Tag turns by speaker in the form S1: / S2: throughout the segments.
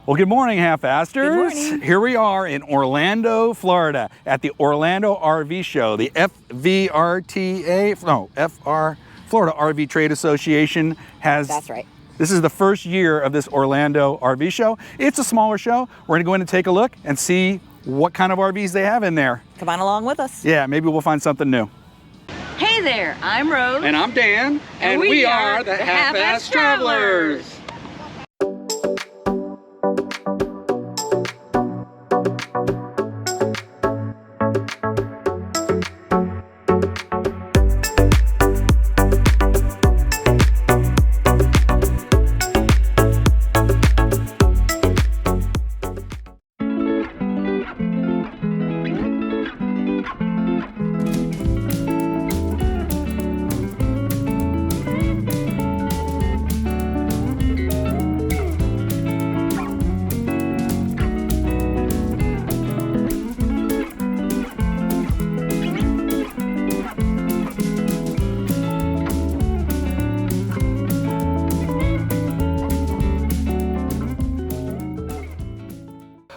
S1: Well, good morning, Half-Asters.
S2: Good morning.
S1: Here we are in Orlando, Florida, at the Orlando RV Show. The Florida RV Trade Association has...
S2: That's right.
S1: This is the first year of this Orlando RV Show. It's a smaller show. We're gonna go in and take a look and see what kind of RVs they have in there.
S2: Come on along with us.
S1: Yeah, maybe we'll find something new.
S3: Hey there, I'm Rose.
S1: And I'm Dan.
S3: And we are the Half-Ass Travelers.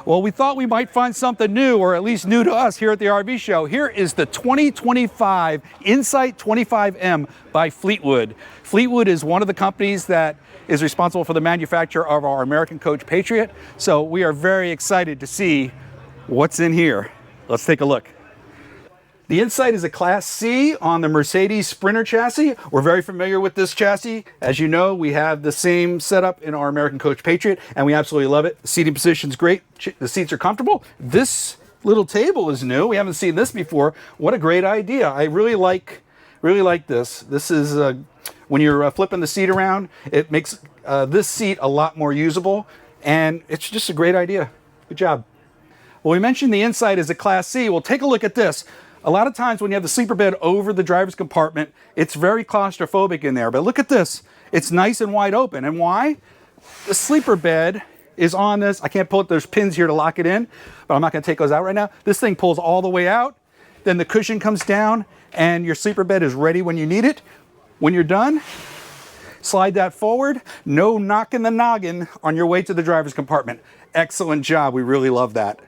S1: Well, we thought we might find something new, or at least new to us here at the RV Show. Here is the 2025 Insight 25M by Fleetwood. Fleetwood is one of the companies that is responsible for the manufacture of our American Coach Patriot. So we are very excited to see what's in here. Let's take a look. The Insight is a Class C on the Mercedes Sprinter chassis. We're very familiar with this chassis. As you know, we have the same setup in our American Coach Patriot, and we absolutely love it. The seating position's great. The seats are comfortable. This little table is new. We haven't seen this before. What a great idea. I really like this. This is, when you're flipping the seat around, it makes this seat a lot more usable, and it's just a great idea. Good job. Well, we mentioned the Insight is a Class C. Well, take a look at this. A lot of times when you have the sleeper bed over the driver's compartment, it's very claustrophobic in there. But look at this. It's nice and wide open. And why? The sleeper bed is on this. I can't pull it. There's pins here to lock it in, but I'm not going to take those out right now. This thing pulls all the way out. Then the cushion comes down, and your sleeper bed is ready when you need it. When you're done, slide that forward. No knocking the noggin on your way to the driver's compartment. Excellent job. We really love that.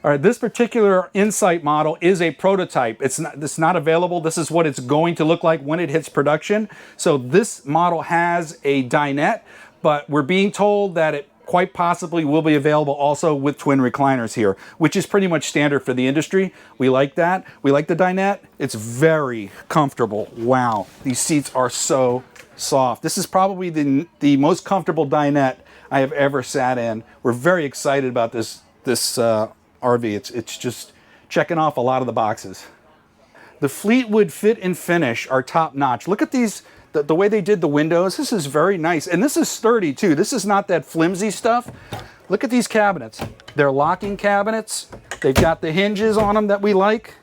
S1: All right, this particular Insight model is a prototype. It's not available. This is what it's going to look like when it hits production. So this model has a dinette, but we're being told that it quite possibly will be available also with twin recliners here, which is pretty much standard for the industry. We like that. We like the dinette. It's very comfortable. Wow, these seats are so soft. This is probably the most comfortable dinette I have ever sat in. We're very excited about this RV. It's just checking off a lot of the boxes. The Fleetwood fit and finish are top notch. Look at these, the way they did the windows. This is very nice. And this is sturdy too. This is not that flimsy stuff. Look at these cabinets. They're locking cabinets. They've got the hinges on them that we like.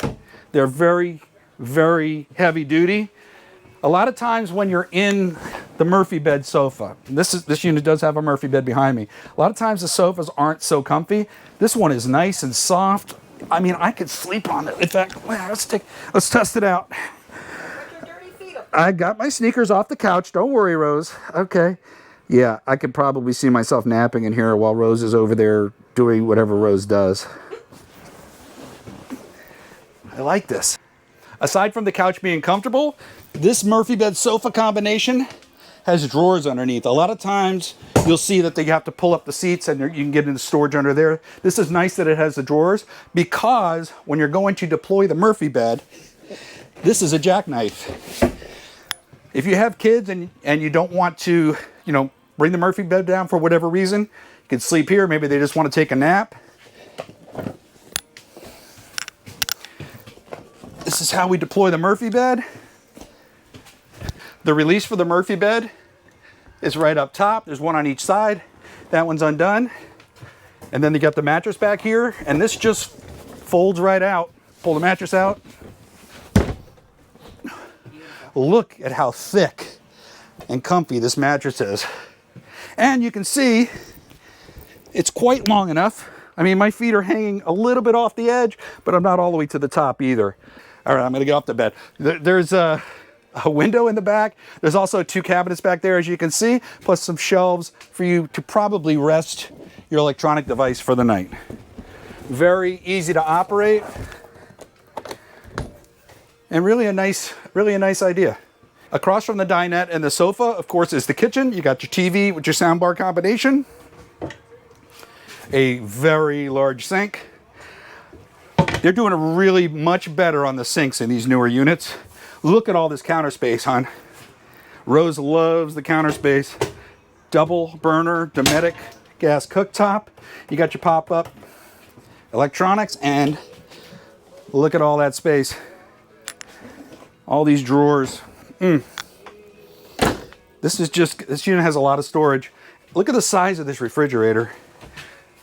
S1: They're very, very heavy duty. A lot of times when you're in the Murphy bed sofa, this unit does have a Murphy bed behind me. A lot of times the sofas aren't so comfy. This one is nice and soft. I mean, I could sleep on it. In fact, let's test it out. I got my sneakers off the couch. Don't worry, Rose. Okay. Yeah, I could probably see myself napping in here while Rose is over there doing whatever Rose does. I like this. Aside from the couch being comfortable, this Murphy bed sofa combination has drawers underneath. A lot of times you'll see that they have to pull up the seats and you can get into storage under there. This is nice that it has the drawers, because when you're going to deploy the Murphy bed, this is a jackknife. If you have kids and you don't want to, bring the Murphy bed down for whatever reason, you can sleep here. Maybe they just want to take a nap. This is how we deploy the Murphy bed. The release for the Murphy bed is right up top. There's one on each side. That one's undone. And then you got the mattress back here, and this just folds right out. Pull the mattress out. Look at how thick and comfy this mattress is. And you can see it's quite long enough. I mean, my feet are hanging a little bit off the edge, but I'm not all the way to the top either. All right, I'm gonna get off the bed. There's a window in the back. There's also 2 cabinets back there, as you can see, plus some shelves for you to probably rest your electronic device for the night. Very easy to operate, and really a nice idea. Across from the dinette and the sofa, of course, is the kitchen. You got your TV with your soundbar combination, a very large sink. They're doing a really much better on the sinks in these newer units. Look at all this counter space, hon. Rose loves the counter space. Double burner Dometic gas cooktop. You got your pop-up electronics, and look at all that space. All these drawers. This unit has a lot of storage. Look at the size of this refrigerator.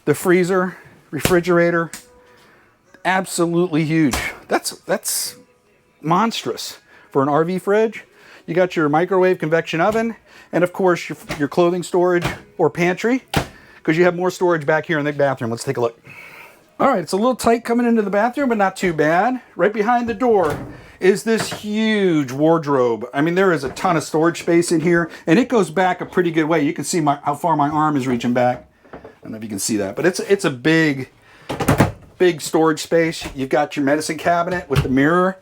S1: The freezer, refrigerator, absolutely huge. That's monstrous for an RV fridge. You got your microwave convection oven, and of course your clothing storage or pantry, because you have more storage back here in the bathroom. Let's take a look. All right, it's a little tight coming into the bathroom, but not too bad. Right behind the door is this huge wardrobe. I mean, there is a ton of storage space in here, and it goes back a pretty good way. You can see how far my arm is reaching back. I don't know if you can see that, but it's a big storage space. You've got your medicine cabinet with the mirror.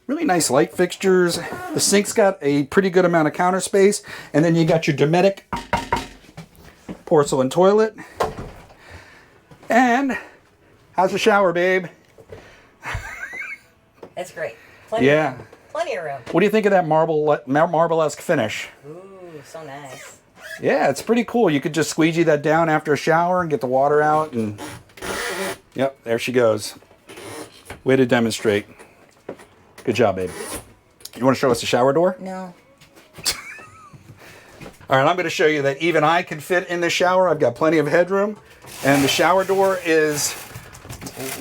S1: Really nice light fixtures. The sink's got a pretty good amount of counter space. And then you got your Dometic porcelain toilet. And how's the shower, babe?
S2: That's great. Plenty of room. Plenty of room.
S1: What do you think of that marble-esque finish?
S2: Ooh, so nice.
S1: Yeah, it's pretty cool. You could just squeegee that down after a shower and get the water out, and yep, there she goes. Way to demonstrate. Good job, babe. You want to show us the shower door?
S2: No.
S1: All right, I'm going to show you that even I can fit in the shower. I've got plenty of headroom, and the shower door is.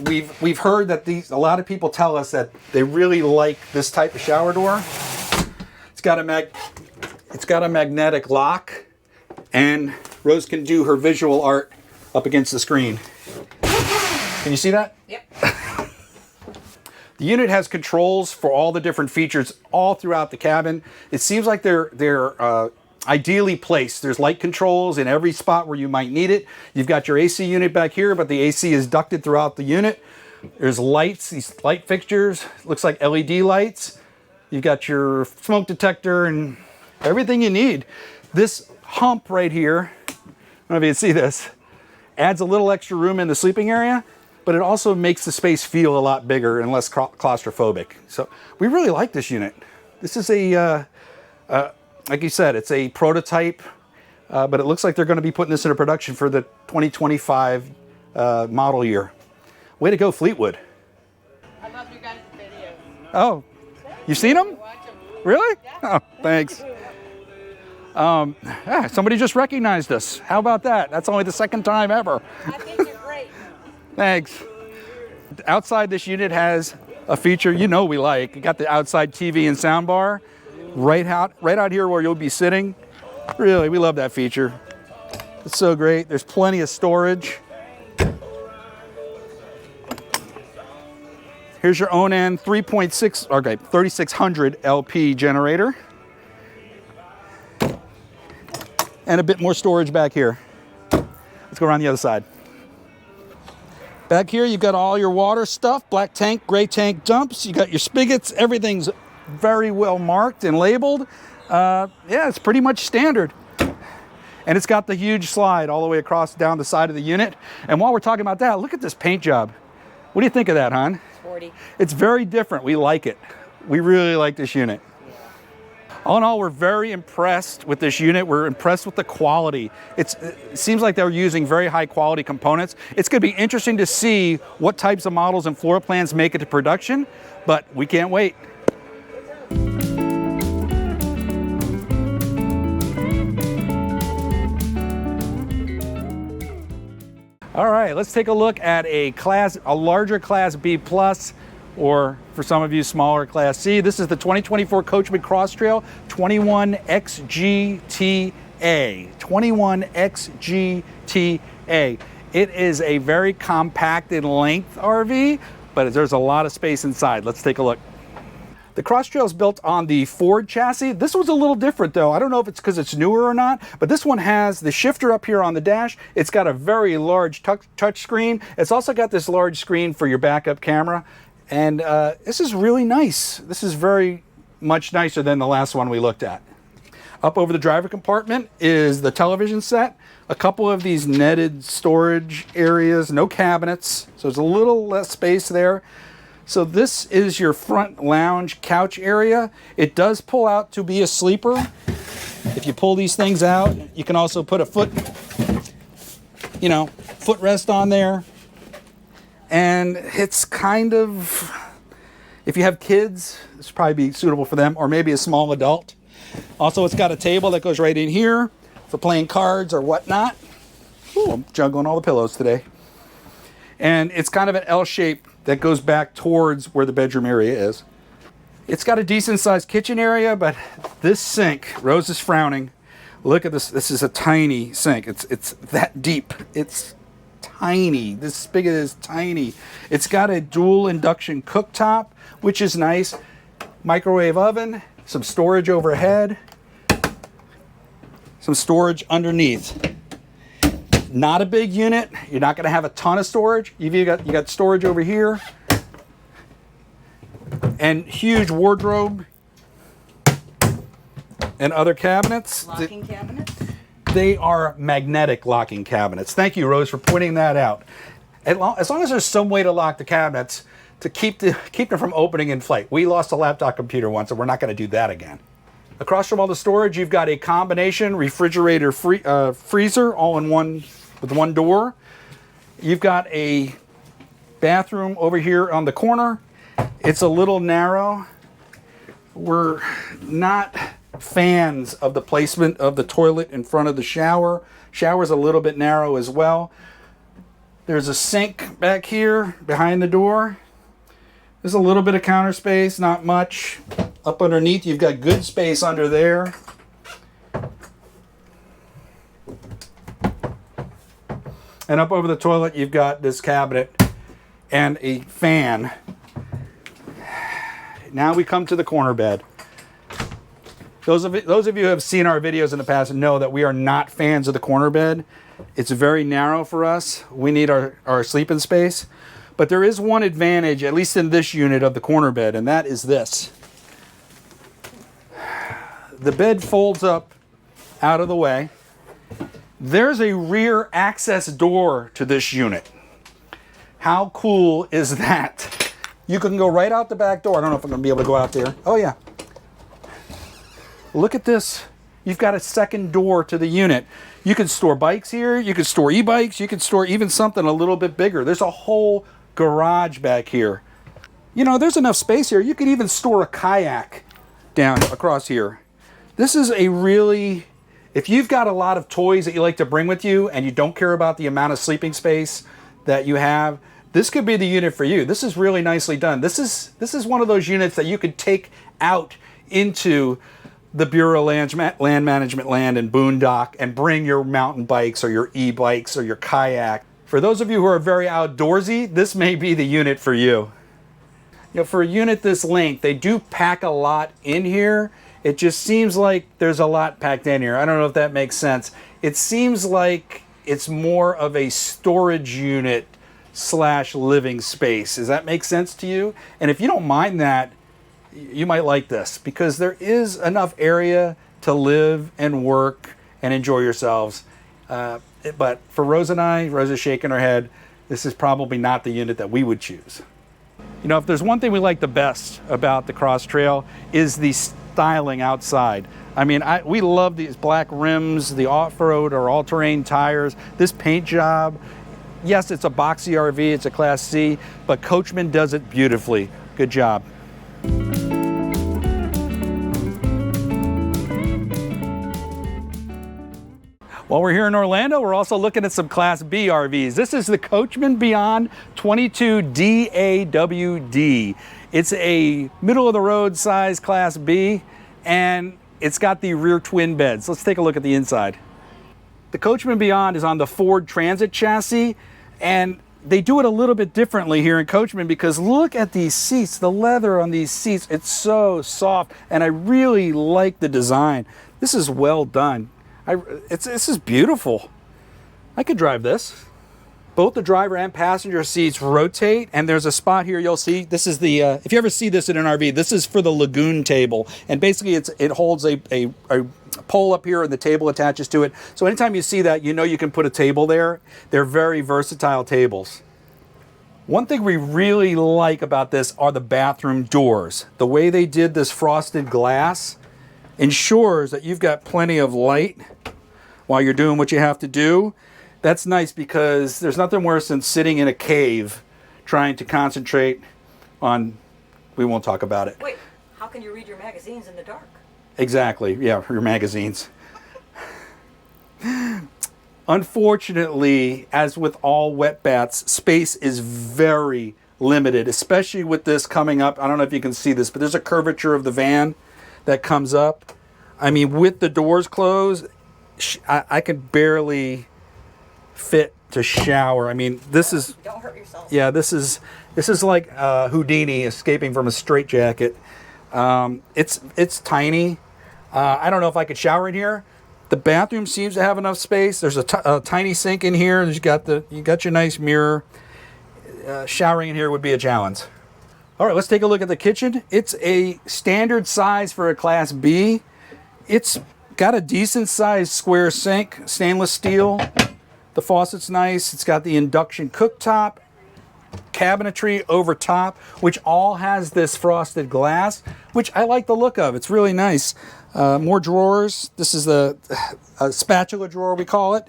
S1: We've heard that a lot of people tell us that they really like this type of shower door. It's got a magnetic lock, and Rose can do her visual art up against the screen. Can you see that?
S2: Yep.
S1: The unit has controls for all the different features all throughout the cabin. It seems like they're ideally placed. There's light controls in every spot where you might need it. You've got your AC unit back here, but the AC is ducted throughout the unit. There's lights, these light fixtures. Looks like LED lights. You've got your smoke detector and everything you need. This hump right here, I don't know if you can see this, adds a little extra room in the sleeping area, but it also makes the space feel a lot bigger and less claustrophobic. So we really like this unit. This is like you said, it's a prototype, but it looks like they're going to be putting this into production for the 2025 model year. Way to go, Fleetwood.
S4: I love you guys' videos.
S1: Oh, you've seen them? Really? Oh, thanks. Somebody just recognized us. How about that? That's only the second time ever.
S4: I think you're great.
S1: Thanks. Outside this unit has a feature you know we like. You got the outside TV and soundbar right out here where you'll be sitting. Really, we love that feature. It's so great. There's plenty of storage. Here's your Onan 3600 LP generator. And a bit more storage back here. Let's go around the other side. Back here, you've got all your water stuff, black tank, gray tank dumps. You got your spigots. Everything's very well marked and labeled. Yeah, it's pretty much standard. And it's got the huge slide all the way across down the side of the unit. And while we're talking about that, look at this paint job. What do you think of that, hon?
S2: Sporty.
S1: It's very different. We like it. We really like this unit. All in all, we're very impressed with this unit. We're impressed with the quality. It seems like they're using very high quality components. It's going to be interesting to see what types of models and floor plans make it to production, but we can't wait. All right, let's take a look at a larger Class B plus, or for some of you, smaller Class C. This is the 2024 Coachmen Cross Trail 21XGTA. 21XGTA. It is a very compact in length RV, but there's a lot of space inside. Let's take a look. The Cross Trail is built on the Ford chassis. This one's a little different though. I don't know if it's because it's newer or not, but this one has the shifter up here on the dash. It's got a very large touch screen. It's also got this large screen for your backup camera. And this is really nice. This is very much nicer than the last one we looked at. Up over the driver compartment is the television set. A couple of these netted storage areas, no cabinets, so there's a little less space there. So this is your front lounge couch area. It does pull out to be a sleeper. If you pull these things out, you can also put a footrest on there. And it's kind of, if you have kids, this would probably be suitable for them, or maybe a small adult. Also, it's got a table that goes right in here for playing cards or whatnot. Ooh, I'm juggling all the pillows today. And it's kind of an L shape that goes back towards where the bedroom area is. It's got a decent sized kitchen area, but this sink, Rose is frowning. Look at this. This is a tiny sink. It's that deep. It's tiny. This spigot is tiny. It's got a dual induction cooktop, which is nice. Microwave oven, some storage overhead, some storage underneath. Not a big unit. You're not going to have a ton of storage. You got storage over here, and huge wardrobe and other cabinets.
S3: Locking cabinets?
S1: They are magnetic locking cabinets. Thank you, Rose, for pointing that out. As long as there's some way to lock the cabinets to keep them from opening in flight. We lost a laptop computer once, and we're not going to do that again. Across from all the storage, you've got a combination refrigerator freezer all in one with one door. You've got a bathroom over here on the corner. It's a little narrow. We're not fans of the placement of the toilet in front of the shower. Shower's a little bit narrow as well. There's a sink back here behind the door. There's a little bit of counter space, not much. Up underneath, you've got good space under there. And up over the toilet, you've got this cabinet and a fan. Now we come to the corner bed. Those of you who have seen our videos in the past know that we are not fans of the corner bed. It's very narrow for us. We need our sleeping space. But there is one advantage, at least in this unit, of the corner bed, and that is this. The bed folds up out of the way. There's a rear access door to this unit. How cool is that? You can go right out the back door. I don't know if I'm going to be able to go out there. Oh, yeah. Look at this. You've got a second door to the unit. You can store bikes here. You can store e-bikes. You can store even something a little bit bigger. There's a whole garage back here. You know, there's enough space here. You could even store a kayak down across here. This is a really, if you've got a lot of toys that you like to bring with you and you don't care about the amount of sleeping space that you have, this could be the unit for you. This is really nicely done. This is one of those units that you could take out into the Bureau of Land Management land and boondock and bring your mountain bikes or your e-bikes or your kayak. For those of you who are very outdoorsy, this may be the unit for you. You know, for a unit this length, they do pack a lot in here. It just seems like there's a lot packed in here. I don't know if that makes sense. It seems like it's more of a storage unit / living space. Does that make sense to you? And if you don't mind that, you might like this because there is enough area to live and work and enjoy yourselves. But for Rose and I, Rose is shaking her head, this is probably not the unit that we would choose. You know, if there's one thing we like the best about the Cross Trail is the styling outside. I mean, we love these black rims, the off-road or all-terrain tires, this paint job. Yes, it's a boxy RV, it's a Class C, but Coachmen does it beautifully. Good job. While we're here in Orlando, we're also looking at some Class B RVs. This is the Coachmen Beyond 22 DAWD. It's a middle-of-the-road size Class B, and it's got the rear twin beds. Let's take a look at the inside. The Coachmen Beyond is on the Ford Transit chassis, and they do it a little bit differently here in Coachmen, because look at these seats, the leather on these seats, it's so soft, and I really like the design. This is well done. This is beautiful. I could drive this. Both the driver and passenger seats rotate, and there's a spot here you'll see. This is the, if you ever see this in an RV, this is for the lagoon table. And basically it holds a pole up here and the table attaches to it. So anytime you see that, you know you can put a table there. They're very versatile tables. One thing we really like about this are the bathroom doors. The way they did this frosted glass ensures that you've got plenty of light while you're doing what you have to do. That's nice, because there's nothing worse than sitting in a cave trying to concentrate on, we won't talk about it.
S2: Wait, how can you read your magazines in the dark?
S1: Exactly, yeah, your magazines. Unfortunately, as with all wet baths, space is very limited, especially with this coming up. I don't know if you can see this, but there's a curvature of the van that comes up. I mean, with the doors closed, I could barely fit to shower. I mean, this is,
S2: don't hurt yourself.
S1: Yeah, this is like Houdini escaping from a straitjacket. It's tiny. I don't know if I could shower in here. The bathroom seems to have enough space. There's a tiny sink in here. You got your nice mirror. Showering in here would be a challenge. All right, let's take a look at the kitchen. It's a standard size for a Class B. It's got a decent sized square sink, stainless steel. The faucet's nice. It's got the induction cooktop, cabinetry over top, which all has this frosted glass, which I like the look of. It's really nice. More drawers. This is a spatula drawer, we call it.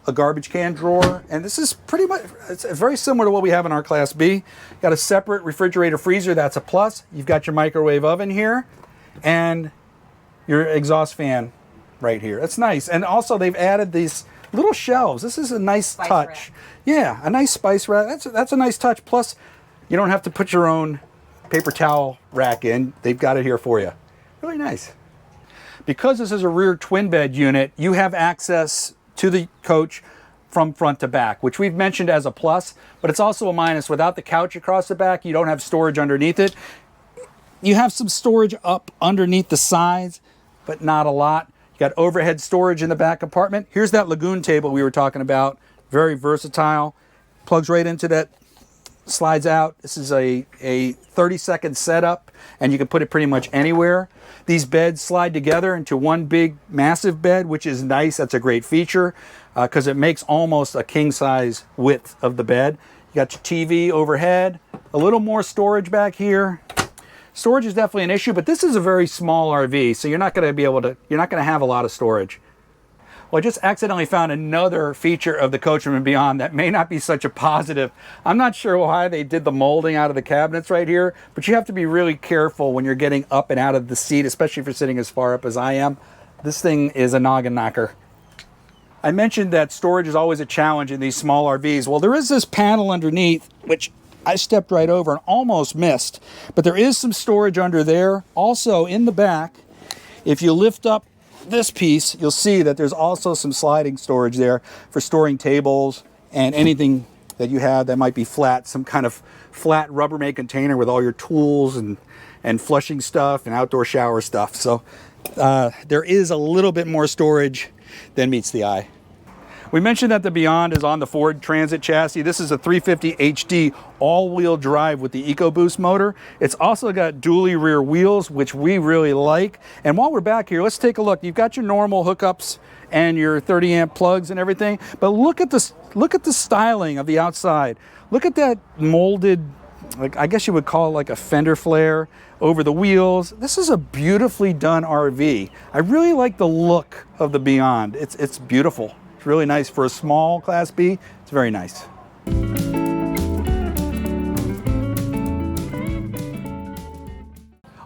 S1: A garbage can drawer. And this is pretty much, it's very similar to what we have in our Class B. Got a separate refrigerator freezer. That's a plus. You've got your microwave oven here and your exhaust fan right here. That's nice. And also they've added these little shelves. This is a nice
S2: Spice
S1: touch.
S2: rack.
S1: Yeah, a nice spice rack. That's a nice touch. Plus, you don't have to put your own paper towel rack in. They've got it here for you. Really nice. Because this is a rear twin bed unit, you have access to the coach from front to back, which we've mentioned as a plus, but it's also a minus. Without the couch across the back, you don't have storage underneath it. You have some storage up underneath the sides, but not a lot. Got overhead storage in the back compartment. Here's that lagoon table we were talking about. Very versatile. Plugs right into that, slides out. This is a 30-second setup, and you can put it pretty much anywhere. These beds slide together into one big, massive bed, which is nice. That's a great feature because it makes almost a king-size width of the bed. You got your TV overhead. A little more storage back here. Storage is definitely an issue, but this is a very small RV, so you're not going to have a lot of storage. Well, I just accidentally found another feature of the Coachmen Beyond that may not be such a positive. I'm not sure why they did the molding out of the cabinets right here, but you have to be really careful when you're getting up and out of the seat, especially if you're sitting as far up as I am. This thing is a noggin knocker. I mentioned that storage is always a challenge in these small RVs. Well, there is this panel underneath, which I stepped right over and almost missed, but there is some storage under there. Also in the back, if you lift up this piece, you'll see that there's also some sliding storage there for storing tables and anything that you have that might be flat, some kind of flat Rubbermaid container with all your tools and flushing stuff and outdoor shower stuff. So there is a little bit more storage than meets the eye. We mentioned that the Beyond is on the Ford Transit chassis. This is a 350 HD all-wheel drive with the EcoBoost motor. It's also got dually rear wheels, which we really like. And while we're back here, let's take a look. You've got your normal hookups and your 30 amp plugs and everything, but look at this. Look at the styling of the outside. Look at that molded, like I guess you would call it like a fender flare over the wheels. This is a beautifully done RV. I really like the look of the Beyond. It's beautiful. It's really nice for a small Class B. It's very nice.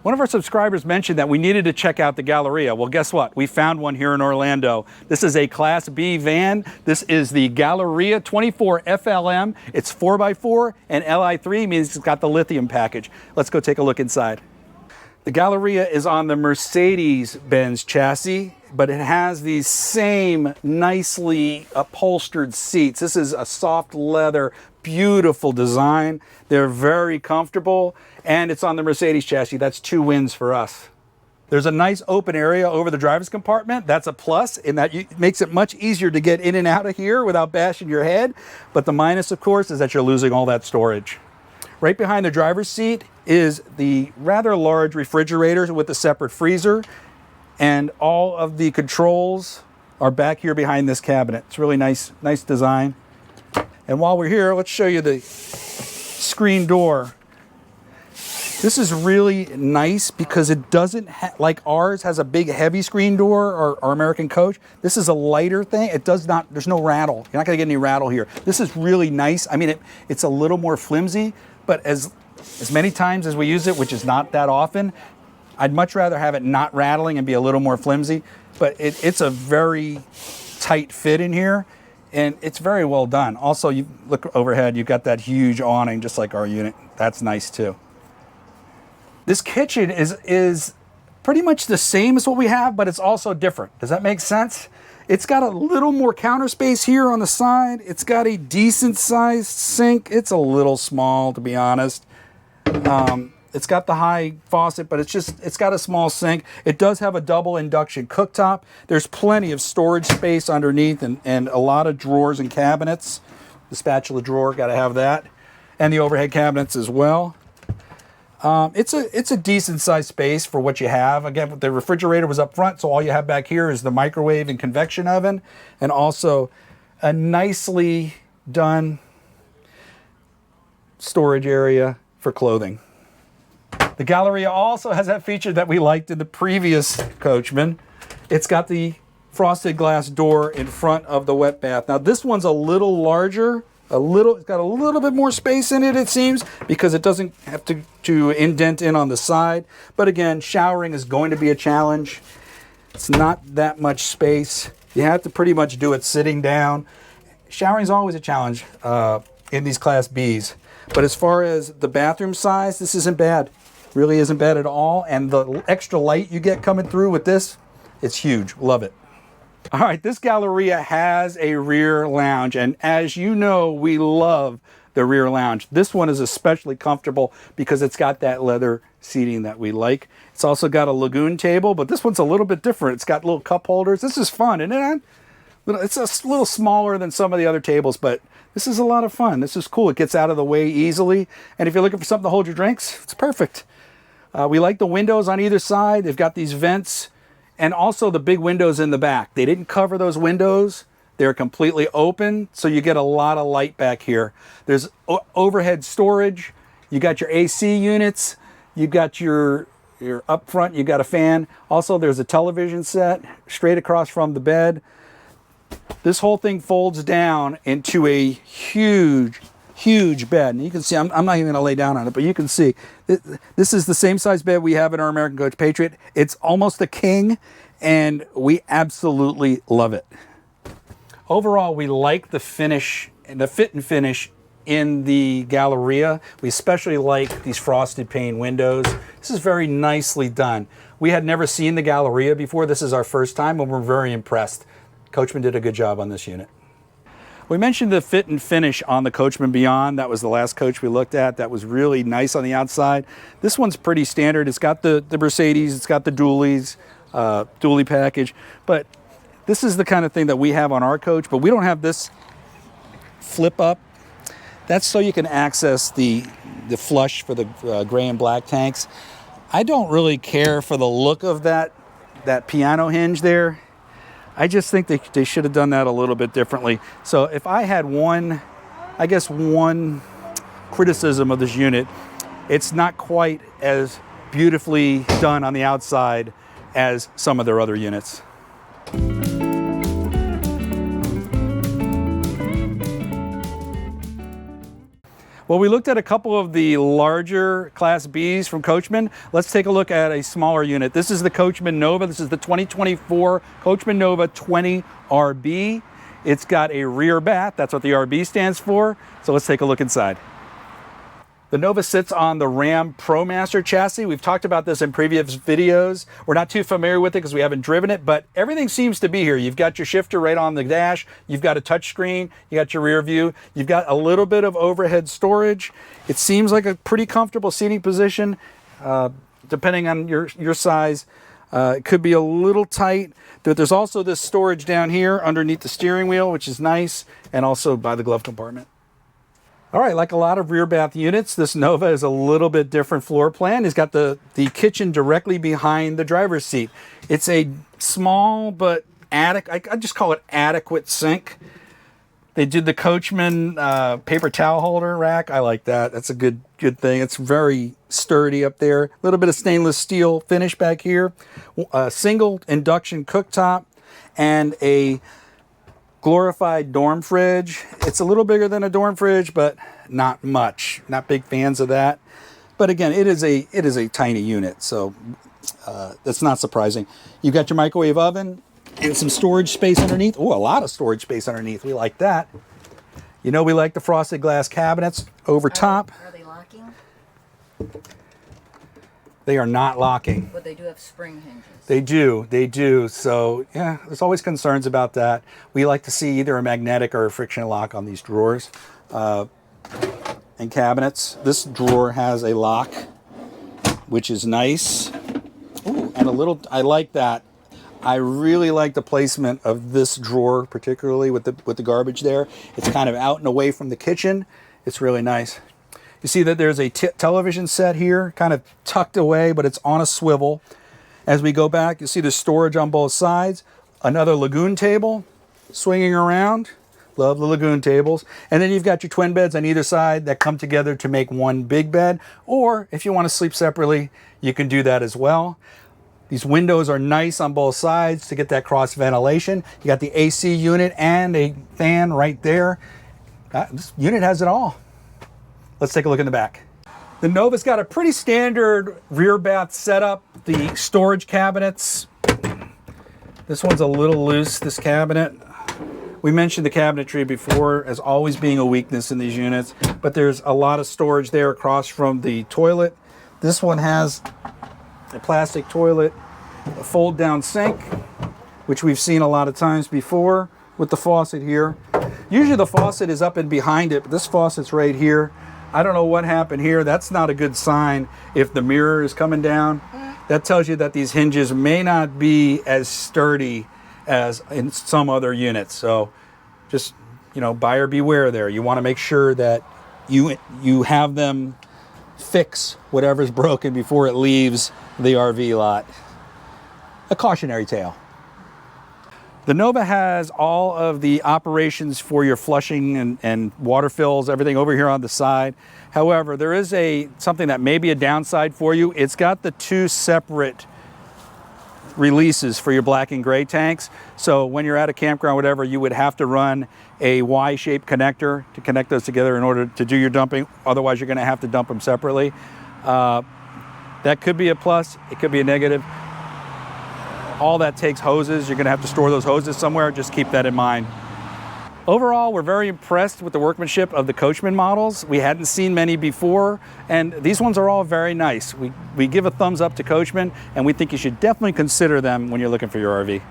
S1: One of our subscribers mentioned that we needed to check out the Galleria. Well, guess what? We found one here in Orlando. This is a Class B van. This is the Galleria 24 FLM. It's 4x4 and Li3 means it's got the lithium package. Let's go take a look inside. The Galleria is on the Mercedes-Benz chassis, but it has these same nicely upholstered seats. This is a soft leather, beautiful design. They're very comfortable, and it's on the Mercedes chassis. That's 2 wins for us. There's a nice open area over the driver's compartment. That's a plus in that it makes it much easier to get in and out of here without bashing your head. But the minus, of course, is that you're losing all that storage. Right behind the driver's seat is the rather large refrigerator with a separate freezer, and all of the controls are back here behind this cabinet. It's really nice design. And while we're here, let's show you the screen door. This is really nice because it doesn't like ours has a big heavy screen door, or our American Coach. This is a lighter thing. It does not, there's no rattle. You're not gonna get any rattle here. This is really nice. I mean, it's a little more flimsy, but as many times as we use it, which is not that often, I'd much rather have it not rattling and be a little more flimsy. But it's a very tight fit in here, and it's very well done. Also, you look overhead, you've got that huge awning just like our unit. That's nice too. This kitchen is pretty much the same as what we have, but it's also different. Does that make sense? It's got a little more counter space here on the side. It's got a decent sized sink. It's a little small, to be honest. It's got the high faucet, but it's got a small sink. It does have a double induction cooktop. There's plenty of storage space underneath and a lot of drawers and cabinets. The spatula drawer, got to have that. And the overhead cabinets as well. It's a decent sized space for what you have. Again, the refrigerator was up front, so all you have back here is the microwave and convection oven, and also a nicely done storage area for clothing. The Galleria also has that feature that we liked in the previous Coachmen. It's got the frosted glass door in front of the wet bath. Now this one's a little larger. It's got a little bit more space in it, it seems, because it doesn't have to indent in on the side. But again, showering is going to be a challenge. It's not that much space. You have to pretty much do it sitting down. Showering is always a challenge in these Class Bs. But as far as the bathroom size, this isn't bad. Really isn't bad at all. And the extra light you get coming through with this, it's huge. Love it. All right, this Galleria has a rear lounge, and as you know, we love the rear lounge. This one is especially comfortable because it's got that leather seating that we like. It's also got a lagoon table, but this one's a little bit different. It's got little cup holders. This is fun, isn't it? It's a little smaller than some of the other tables, but this is a lot of fun. This is cool. It gets out of the way easily, and if you're looking for something to hold your drinks, it's perfect. We like the windows on either side. They've got these vents. And also the big windows in the back. They didn't cover those windows. They're completely open, so you get a lot of light back here. There's overhead storage. You got your AC units. You got your up front, you got a fan. Also, there's a television set straight across from the bed. This whole thing folds down into a huge bed. And you can see, I'm not even going to lay down on it, but you can see this is the same size bed we have in our American Coach Patriot. It's almost a king, and we absolutely love it. Overall, we like the finish, the fit and finish in the Galleria. We especially like these frosted pane windows. This is very nicely done. We had never seen the Galleria before. This is our first time, and we're very impressed. Coachmen did a good job on this unit. We mentioned the fit and finish on the Coachmen Beyond. That was the last coach we looked at. That was really nice on the outside. This one's pretty standard. It's got the Mercedes, it's got the dualies, dually package. But this is the kind of thing that we have on our coach, but we don't have this flip up. That's so you can access the flush for the gray and black tanks. I don't really care for the look of that piano hinge there. I just think they should have done that a little bit differently. So if I had one criticism of this unit, it's not quite as beautifully done on the outside as some of their other units. Well, we looked at a couple of the larger Class Bs from Coachmen. Let's take a look at a smaller unit. This is the Coachmen Nova. This is the 2024 Coachmen Nova 20 RV. It's got a rear bath. That's what the RV stands for. So let's take a look inside. The Nova sits on the Ram ProMaster chassis. We've talked about this in previous videos. We're not too familiar with it because we haven't driven it, but everything seems to be here. You've got your shifter right on the dash. You've got a touch screen. You got your rear view. You've got a little bit of overhead storage. It seems like a pretty comfortable seating position, depending on your size. It could be a little tight, but there's also this storage down here underneath the steering wheel, which is nice, and also by the glove compartment. All right, like a lot of rear bath units, this Nova is a little bit different floor plan. It's got the kitchen directly behind the driver's seat. It's a small but I just call it adequate sink. They did the Coachmen paper towel holder rack. I like that. That's a good thing. It's very sturdy up there. A little bit of stainless steel finish back here. A single induction cooktop and a glorified dorm fridge. It's a little bigger than a dorm fridge, but not much. Not big fans of that. But again, it is a tiny unit, so that's not surprising. You've got your microwave oven and some storage space underneath. Oh, a lot of storage space underneath. We like that. You know, we like the frosted glass cabinets over top.
S2: Are they locking?
S1: They are not locking.
S2: But they do have spring hinges.
S1: They do. So yeah, there's always concerns about that. We like to see either a magnetic or a friction lock on these drawers and cabinets. This drawer has a lock, which is nice. Ooh, and I like that. I really like the placement of this drawer, particularly with the garbage there. It's kind of out and away from the kitchen. It's really nice. You see that there's a television set here, kind of tucked away, but it's on a swivel. As we go back, you see the storage on both sides. Another lagoon table swinging around. Love the lagoon tables. And then you've got your twin beds on either side that come together to make one big bed. Or if you want to sleep separately, you can do that as well. These windows are nice on both sides to get that cross ventilation. You got the AC unit and a fan right there. This unit has it all. Let's take a look in the back. The Nova's got a pretty standard rear bath setup. The storage cabinets. This one's a little loose, this cabinet. We mentioned the cabinetry before as always being a weakness in these units, but there's a lot of storage there across from the toilet. This one has a plastic toilet, a fold down sink, which we've seen a lot of times before with the faucet here. Usually the faucet is up and behind it, but this faucet's right here. I don't know what happened here. That's not a good sign if the mirror is coming down. That tells you that these hinges may not be as sturdy as in some other units. So just, buyer beware there. You want to make sure that you have them fix whatever's broken before it leaves the RV lot. A cautionary tale. The Nova has all of the operations for your flushing and water fills, everything over here on the side. However, there is something that may be a downside for you. It's got the two separate releases for your black and gray tanks. So when you're at a campground, whatever, you would have to run a Y-shaped connector to connect those together in order to do your dumping. Otherwise, you're going to have to dump them separately. That could be a plus. It could be a negative. All that takes hoses. You're going to have to store those hoses somewhere. Just keep that in mind. Overall, we're very impressed with the workmanship of the Coachmen models. We hadn't seen many before, and these ones are all very nice. We give a thumbs up to Coachmen, and we think you should definitely consider them when you're looking for your RV.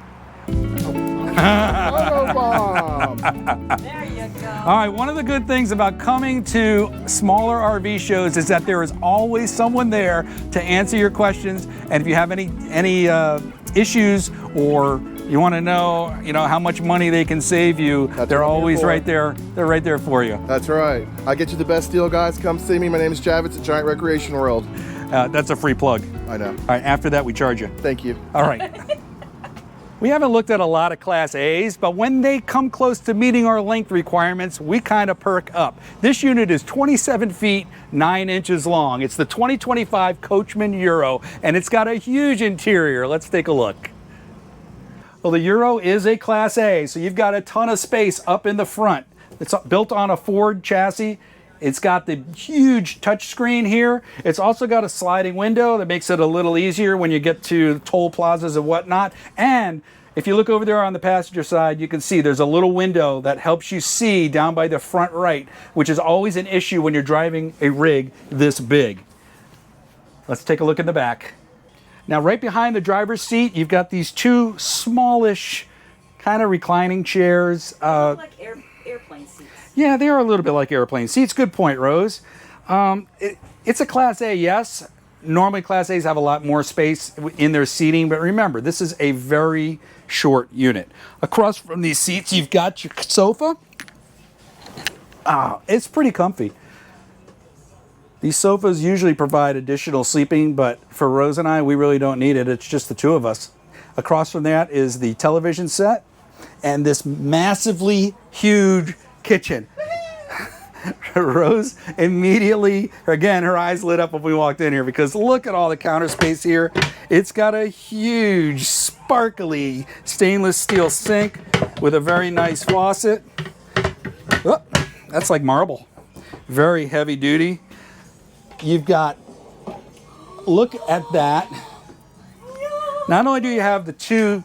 S2: There you go.
S1: All right, one of the good things about coming to smaller RV shows is that there is always someone there to answer your questions, and if you have any issues or you want to know, how much money they can save you, they're always right there. They're right there for you.
S5: That's right. I get you the best deal, guys. Come see me. My name is Javits at Giant Recreation World.
S1: That's a free plug.
S5: I know.
S1: All right, after that, we charge you.
S5: Thank you.
S1: All right. We haven't looked at a lot of Class A's, but when they come close to meeting our length requirements, we kind of perk up. This unit is 27 feet, 9 inches long. It's the 2025 Coachmen Euro, and it's got a huge interior. Let's take a look. Well, the Euro is a Class A, so you've got a ton of space up in the front. It's built on a Ford chassis. It's got the huge touchscreen here. It's also got a sliding window that makes it a little easier when you get to toll plazas and whatnot. And If you look over there on the passenger side, you can see there's a little window that helps you see down by the front right, which is always an issue when you're driving a rig this big. Let's take a look in the back. Now, right behind the driver's seat, you've got these two smallish kind of reclining chairs.
S3: Like airplane seats.
S1: Yeah, they are a little bit like airplane seats. Good point, Rose. It's a Class A, yes. Normally, Class A's have a lot more space in their seating, but remember, this is a very short unit. Across from these seats, you've got your sofa. It's pretty comfy. These sofas usually provide additional sleeping, but for Rose and I, we really don't need it. It's just the two of us. Across from that is the television set and this massively huge kitchen. Rose immediately, again, her eyes lit up when we walked in here because look at all the counter space here. It's got a huge, sparkly stainless steel sink with a very nice faucet. Oh, that's like marble. Very heavy duty. You've got, look at that. Not only do you have the two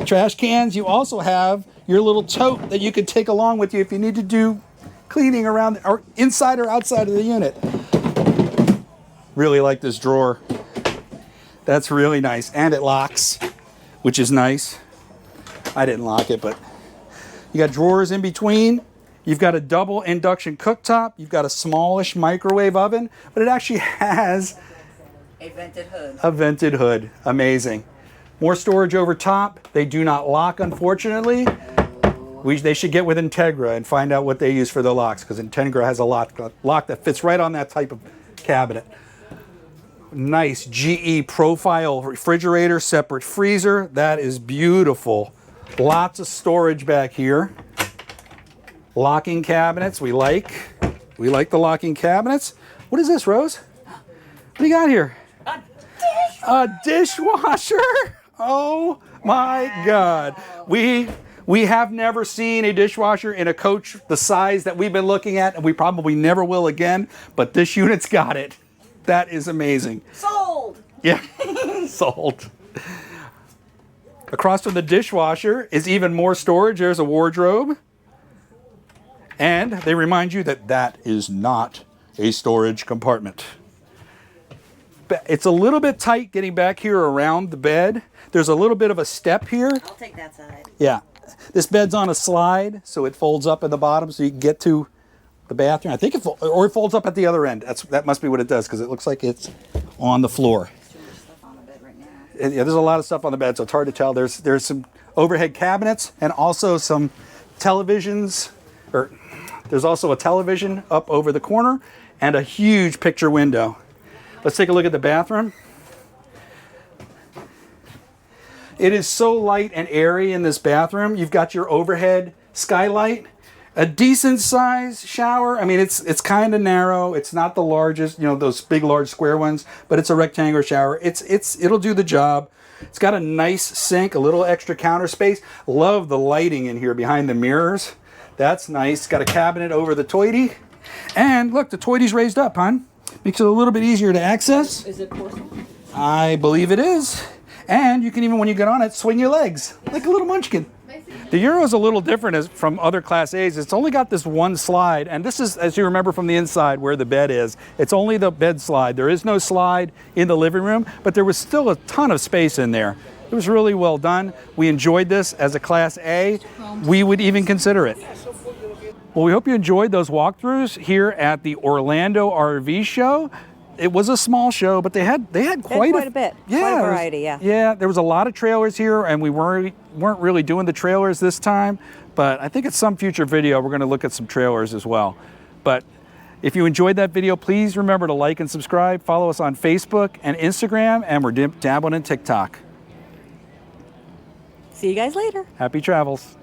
S1: trash cans, you also have your little tote that you can take along with you if you need to do cleaning around or inside or outside of the unit. Really like this drawer. That's really nice. And it locks, which is nice. I didn't lock it, but you got drawers in between. You've got a double induction cooktop. You've got a smallish microwave oven, but it actually has
S2: A vented hood.
S1: a vented hood. Amazing. More storage over top. They do not lock, unfortunately. They should get with Integra and find out what they use for the locks, because Integra has a lock that fits right on that type of cabinet. Nice GE profile refrigerator, separate freezer. That is beautiful. Lots of storage back here. Locking cabinets, we like the locking cabinets. What is this, Rose? What do you got here? A dishwasher? Oh my God. We have never seen a dishwasher in a coach the size that we've been looking at, and we probably never will again, but this unit's got it. That is amazing.
S3: Sold!
S1: Yeah, sold. Across from the dishwasher is even more storage. There's a wardrobe. And they remind you that that is not a storage compartment. It's a little bit tight getting back here around the bed. There's a little bit of a step here.
S3: I'll take that side.
S1: Yeah. This bed's on a slide, so it folds up at the bottom so you can get to the bathroom. I think it folds up at the other end. That must be what it does, because it looks like it's on the floor.
S2: Too much stuff on the bed right now.
S1: Yeah, there's a lot of stuff on the bed, so it's hard to tell. There's some overhead cabinets and also some televisions, or there's also a television up over the corner and a huge picture window. Let's take a look at the bathroom. It is so light and airy in this bathroom. You've got your overhead skylight, a decent size shower. I mean, it's kind of narrow. It's not the largest, those big, large square ones, but it's a rectangular shower. It'll do the job. It's got a nice sink, a little extra counter space. Love the lighting in here behind the mirrors. That's nice. Got a cabinet over the toilet. And look, the toilet's raised up, hon. Makes it a little bit easier to access.
S3: Is it porcelain?
S1: I believe it is. And you can even, when you get on it, swing your legs like a little munchkin. The Euro is a little different from other Class A's. It's only got this one slide, and this is, as you remember from the inside where the bed is, it's only the bed slide. There is no slide in the living room, but there was still a ton of space in there. It was really well done. We enjoyed this as a Class A. We would even consider it. Well, we hope you enjoyed those walkthroughs here at the Orlando RV show. It was a small show, but they had quite
S3: a bit.
S1: Yeah,
S3: quite a variety, yeah.
S1: Yeah, there was a lot of trailers here, and we weren't really doing the trailers this time, but I think in some future video we're going to look at some trailers as well. But if you enjoyed that video, please remember to like and subscribe. Follow us on Facebook and Instagram, and we're dabbling in TikTok.
S3: See you guys later.
S1: Happy travels.